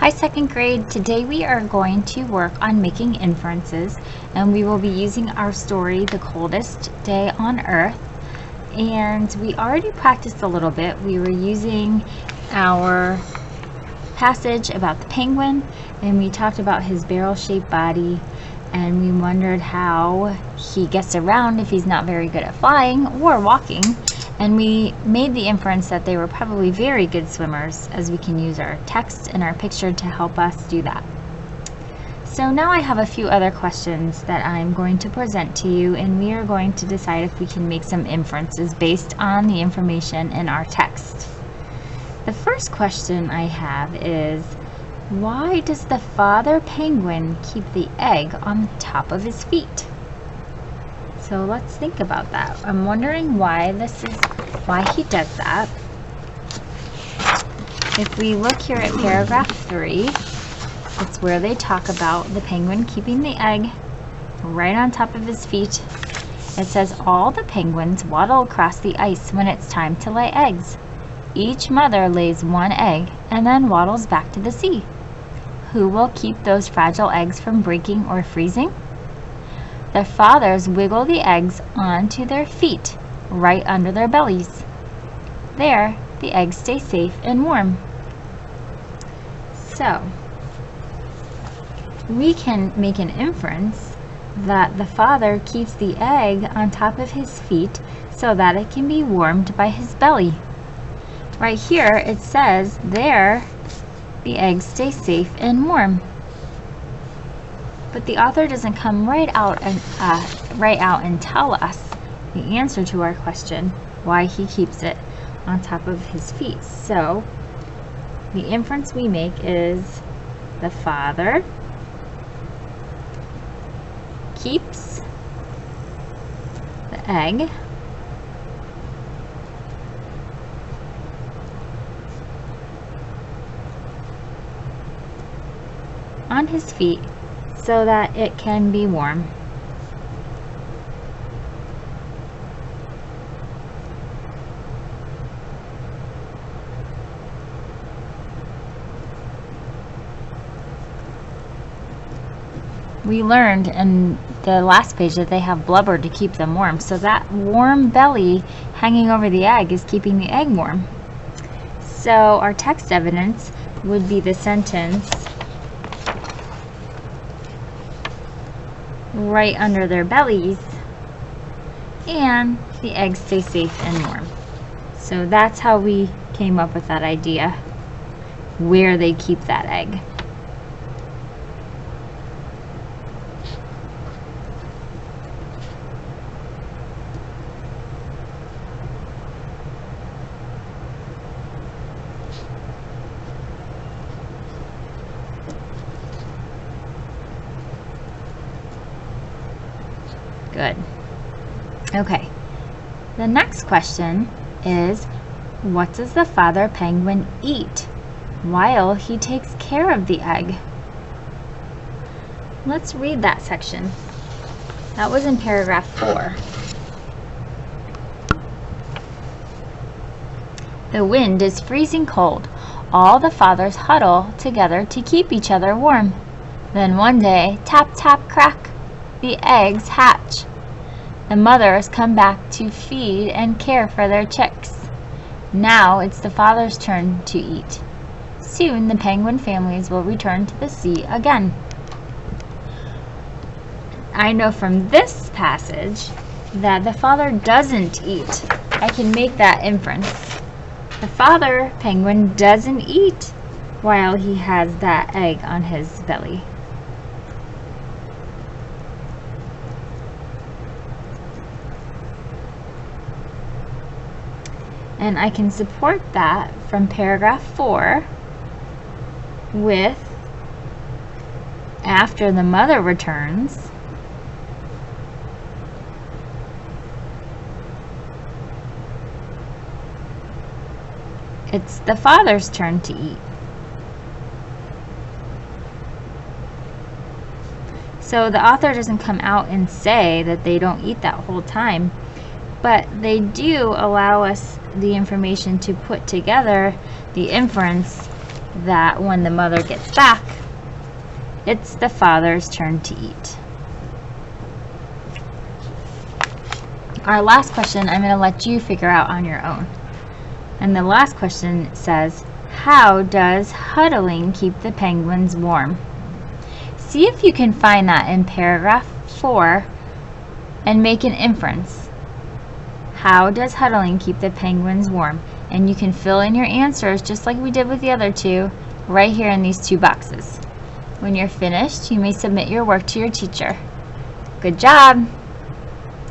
Hi, second grade. Today we are going to work on making inferences, and we will be using our story, The Coldest Day on Earth. And we already practiced a little bit. We were using our passage about the penguin, and we talked about his barrel-shaped body, and we wondered how he gets around if he's not very good at flying or walking. And we made the inference that they were probably very good swimmers, as we can use our text and our picture to help us do that. So now I have a few other questions that I'm going to present to you, and we are going to decide if we can make some inferences based on the information in our text. The first question I have is, why does the father penguin keep the egg on the top of his feet? So let's think about that. I'm wondering why he does that. If we look here at paragraph 3, it's where they talk about the penguin keeping the egg right on top of his feet. It says, all the penguins waddle across the ice when it's time to lay eggs. Each mother lays one egg and then waddles back to the sea. Who will keep those fragile eggs from breaking or freezing? The fathers wiggle the eggs onto their feet, right under their bellies. There, the eggs stay safe and warm. So, we can make an inference that the father keeps the egg on top of his feet so that it can be warmed by his belly. Right here, it says, there, the eggs stay safe and warm. But the author doesn't come right out and tell us the answer to our question, why he keeps it on top of his feet. So the inference we make is the father keeps the egg on his feet so that it can be warm. We learned in the last page that they have blubber to keep them warm, so that warm belly hanging over the egg is keeping the egg warm. So our text evidence would be the sentence, right under their bellies, and the eggs stay safe and warm. So that's how we came up with that idea, where they keep that egg. Good. Okay. The next question is, what does the father penguin eat while he takes care of the egg? Let's read that section. That was in paragraph 4. The wind is freezing cold. All the fathers huddle together to keep each other warm. Then one day, tap, tap, crack, the eggs hatch. The mothers come back to feed and care for their chicks. Now it's the father's turn to eat. Soon the penguin families will return to the sea again. I know from this passage that the father doesn't eat. I can make that inference. The father penguin doesn't eat while he has that egg on his belly. And I can support that from paragraph 4 with, after the mother returns, it's the father's turn to eat. So the author doesn't come out and say that they don't eat that whole time, but they do allow us the information to put together the inference that when the mother gets back, it's the father's turn to eat. Our last question, I'm going to let you figure out on your own. And the last question says, how does huddling keep the penguins warm? See if you can find that in paragraph 4 and make an inference. How does huddling keep the penguins warm? And you can fill in your answers just like we did with the other two right here in these 2 boxes. When you're finished, you may submit your work to your teacher. Good job!